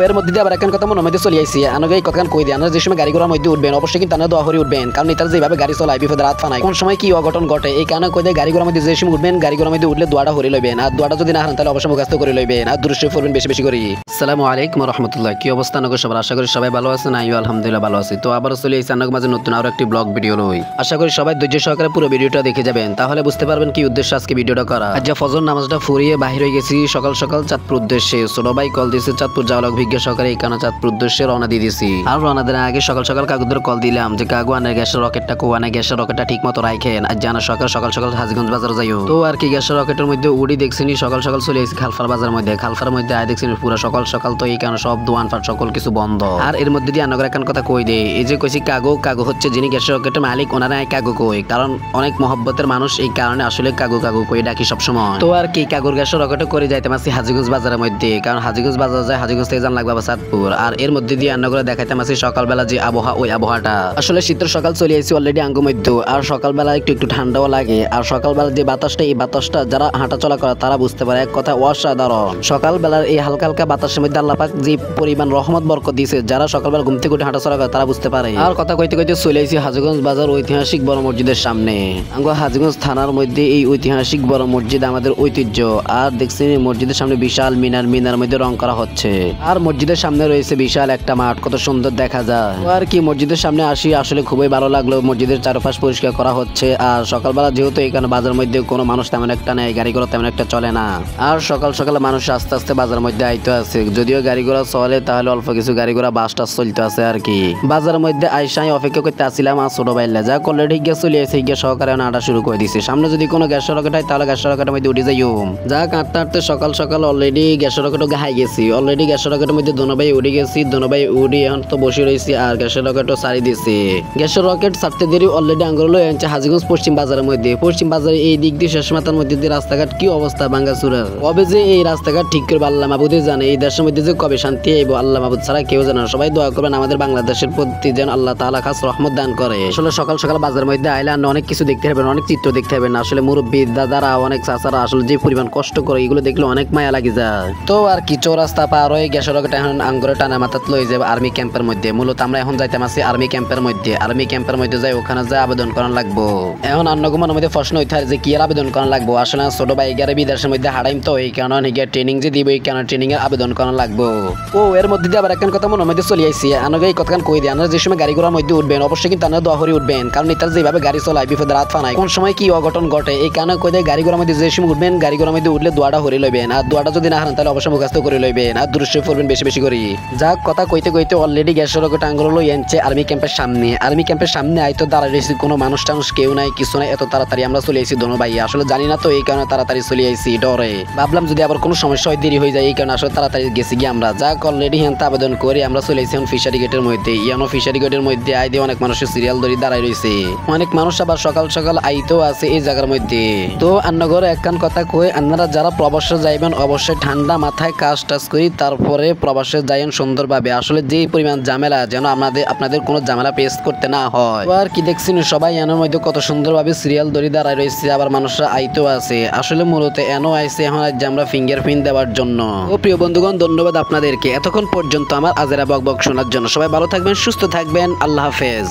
এর মধ্যে দিয়ে আবার এখন কথা মনে মধ্যে চলে আইসি আনগে এই কথা কই দিই আমরা যে সময় গাড়ি ঘোড়ার মধ্যে উঠবেন অবশ্যই কিন্তু আপনারা দোয়া করে উঠবেন কারণ এটার যেভাবে গাড়ি চলায় বিপদের রাত ফানায় কোন সময় কি অঘটন ঘটে এই কারণে কই দেয় গাড়ি ঘোড়ার মধ্যে যে সময় উঠবেন গাড়ি ঘোড়ার মধ্যে উঠলে দোয়াটা হরে লইবেন আর দোয়াটা যদি না হারান তাহলে অবশ্যই মুখস্থ করে লইবেন আর দূরস্ব পড়বেন বেশি বেশি করে। আসসালামু আলাইকুম ওয়া রাহমাতুল্লাহ। কি অবস্থা নগর সবার? আশা করি সবাই ভালো আছেন। আমিও আলহামদুলিল্লাহ ভালো আছি। তো আবার চলে এসেছি আপনাদের মাঝে নতুন আরো একটি ব্লগ ভিডিও লই। আশা করি সবাই ধৈর্য সহকারে পুরো ভিডিওটা দেখে যাবেন তাহলে বুঝতে পারবেন কি উদ্দেশ্য আজকে ভিডিওটা করা। আজ ফজর নামাজটা ফুরিয়ে বাহির হয়ে গেছি সকাল সকাল চাঁদপুর উদ্দেশ্যে। ছোট ভাই কল দিয়েছে চাঁদপুর যাওয়ার অভিজ্ঞ সহকারে এই কারণে চাঁদপুর উদ্দেশ্যে রওনা দিয়ে দিয়েছি। আর রওনা দেওয়ার আগে সকাল সকাল কাকুদের কল দিলাম যে কাকু আনের গ্যাসের রকেটটা কোয়ানে গ্যাসের রকেটটা ঠিক মতো রাখেন আর জানা সকাল সকাল হাজীগঞ্জ বাজার যাইও। তো আর কি গ্যাসের রকেটের মধ্যে উড়ি দেখছিনি সকাল সকাল চলে এসেছি খালফার বাজার মধ্যে। খালফার মধ্যে আয় দেখছিনি পুরো সকাল সকাল তো এই কারণে সব দোয়ান ফাট সকল কিছু বন্ধ। আর এর মধ্যে দিয়ে আনগর একখান কথা কই দেয় এই যে কইছি কাগু হচ্ছে যিনি গ্যাসের রকেটের মালিক ওনারা কাগু কই কারণ অনেক মহব্বতের মানুষ এই কারণে আসলে কাগু কই ডাকি সবসময়। তো আর কি কাগুর গ্যাসের রকেটে করে যাইতে মাসি হাজীগঞ্জ বাজারের মধ্যে কারণ হাজীগঞ্জ বাজার যায় হাজীগঞ্জ থেকে যান লাগবে চাঁদপুর। আর এর মধ্যে দিয়ে আনগরে দেখাইতে মাসি সকালবেলা যে আবহাওয়া ওই আবহাওয়াটা আসলে শীতের সকাল চলে আসছি অলরেডি আঙ্গু মধ্যে। আর সকালবেলা একটু ঠান্ডাও লাগে আর সকালবেলা যে বাতাসটা এই বাতাসটা যারা হাঁটা চলা করে তারা বুঝতে পারে এক কথা অসাধারণ। সকালবেলার এই হালকা হালকা বাতাসের মধ্যে আল্লাহ পাক যে পরিমাণ রহমত বরকত দিয়েছে যারা সকালবেলা ঘুম থেকে উঠে হাঁটা চলা করে তারা বুঝতে পারে। আর কথা কইতে কইতে চলে আসছি হাজীগঞ্জ বাজার ঐতিহাসিক বড় মসজিদের সামনে। আঙ্গু হাজীগঞ্জ থানার মধ্যে এই ঐতিহাসিক বড় মসজিদ আমাদের ঐতিহ্য। আর দেখছি মসজিদের সামনে বিশাল মিনার মধ্যে রং করা হচ্ছে। আর মসজিদের সামনে রয়েছে বিশাল একটা মাঠ কত সুন্দর দেখা যায়। আর কি মসজিদের সামনে আসি আসলে খুবই ভালো লাগলো। মসজিদের চারপাশ পরিষ্কার করা হচ্ছে আর সকালবেলা যেহেতু এখানে বাজার মধ্যে কোনো মানুষ তেমন একটা নেই গাড়ি ঘোড়া তেমন একটা চলে না। আর সকাল সকাল মানুষ আস্তে আস্তে বাজার মধ্যে আইতে আছে যদিও গাড়ি ঘোড়া চলে তাহলে অল্প কিছু গাড়ি ঘোড়া বাস টাস চলতে আছে আর কি। বাজারের মধ্যে আইসাই অপেক্ষা করতে আসছিলাম আর ছোট বাইলে যা অলরেডি গ্যাস চলে এসে গ্যাস সহকারে আটা শুরু করে দিচ্ছে। সামনে যদি কোনো গ্যাস রকেট হয় তাহলে গ্যাস রকেটের মধ্যে উঠে যাই যা কাটতে সকাল সকাল অলরেডি গ্যাস রকেটও গাহাই গেছি। অলরেডি গ্যাস রকেটের মধ্যে দোনোভাই উঠে গেছি দোনোভাই উঠে এখন তো বসে রয়েছি আর গ্যাসের রকেটও সারি দিচ্ছে। গ্যাসের রকেট ছাড়তে দেরি অলরেডি আঙ্গুলো আনছে হাজীগঞ্জ পশ্চিম বাজারের মধ্যে। পশ্চিম বাজারে এই দিক দিয়ে শেষ মাথার মধ্যে দিয়ে রাস্তাঘাট কি অবস্থা ভাঙ্গাচুরা। কবে যে এই রাস্তাঘাট ঠিক করবে আল্লাহ মাহবুদে জানে। এই দেশের মধ্যে যে কবে শান্তি আইব আল্লাহ মাহবুদ ছাড়া কেউ জানে না। সবাই দোয়া করবেন আমাদের বাংলাদেশের প্রতি যেন আল্লাহ তাআলা খাস রহমত দান করে। আসলে সকাল সকাল বাজারের মধ্যে আইলে অনেক কিছু দেখতে পাবেন অনেক চিত্র দেখতে পাবেন। আসলে মুরব্বী দাদারা অনেক চাচারা আসলে যে পরিমাণ কষ্ট করে এগুলো দেখলে অনেক মায়া লাগি যায়। তো আর কি চৌরাস্তা পার হয়ে গ্যাসের রকেট এখন আঙ্গুরে টানা মাথাত লয়ে যাবে আর্মি ক্যাম্পের মধ্যে। মূলত আমরা এখন যাইতাম আছি আর্মি ক্যাম্পের মধ্যে। আর্মি ক্যাম্পের মধ্যে যাই ওখানে যাই আবেদন করা লাগবো। এখন অন্যগুমার মধ্যে প্রশ্ন হইতে যে কি আর আবেদন করা লাগবো। আসলে ছোট ভাই গেলে বিদেশের মধ্যে হারাইম তো এই কারণে ট্রেনিং যে দিব এই কারণে ট্রেনিং এর আবেদন করা লাগবো। ও এর মধ্যে দিয়ে আবার একখান কথা মনের মধ্যে চলে আইসি আনগে এই কথা কই দিই আপনারা যে সময় গাড়ি ঘোড়ার মধ্যে উঠবেন অবশ্যই কিন্তু আপনারা দোয়া করে উঠবেন কারণ এটার যেভাবে গাড়ি চলায় বিপদের রাত ফানায় কোন সময় কি অঘটন ঘটে এই কারণে কই দেয় গাড়ি ঘোড়ার মধ্যে যে সময় উঠবেন গাড়ি ঘোড়ার মধ্যে উঠলে দোয়াটা হরে লইবেন আর দোয়াটা যদি না হারান তাহলে অবশ্যই মুখস্থ করে লইবেন আর দূরস্ব পড়বেন বেশি বেশি করে। যাক কথা কইতে কইতে অলরেডি গ্যাসের রকেট আঙ্গুলো লই আনছে আর্মি ক্যাম্পের সামনে। আর্মি ক্যাম্পের সামনে আইতো দাঁড়ায় রয়েছি কোনো মানুষ টানুষ কেউ নাই কিছু নাই এত তাড়াতাড়ি আমরা চলে আইছি দোনো ভাই। আসলে জানি না তো এই কারণে তাড়াতাড়ি চলে আইছি ডরে ভাবলাম যদি আবার কোনো সমস্যা হয় দেরি হয়ে যায় এই কারণে আসলে তাড়াতাড়ি গেছি গিয়ে আমরা। যাক অলরেডি হেনতে আবেদন করে আমরা চলে আইছি ফিশারি গেটের মধ্যে। ইয়ানো ফিশারি গেটের মধ্যে আই দিয়ে অনেক মানুষের সিরিয়াল ধরে দাঁড়ায় রয়েছে অনেক মানুষ আবার সকাল সকাল আইতেও আছে এই জায়গার মধ্যে। তো আন্নাগরে একখান কথা কই আপনারা যারা প্রবাসে যাইবেন অবশ্যই ঠান্ডা মাথায় কাজ টাজ করি তারপরে প্রবাসে যাইয়েন সুন্দরভাবে। আসলে যে পরিমাণ ঝামেলা যেন আপনাদের কোনো ঝামেলা পেস করতে না হয়। আর কি দেখছেন সবাই এনের মধ্যে কত সুন্দরভাবে সিরিয়াল ধরে দাঁড়ায় রয়েছে আবার মানুষরা আইতেও আছে। আসলে মূলত এনো আইছে এখন আজ আমরা ফিঙ্গারপ্রিন্ট দেওয়ার জন্য। ও প্রিয় বন্ধুগণ ধন্যবাদ আপনাদেরকে এতক্ষণ পর্যন্ত আমার আজেরা বকবক শোনার জন্য। সবাই ভালো থাকবেন সুস্থ থাকবেন আল্লাহ হাফেজ।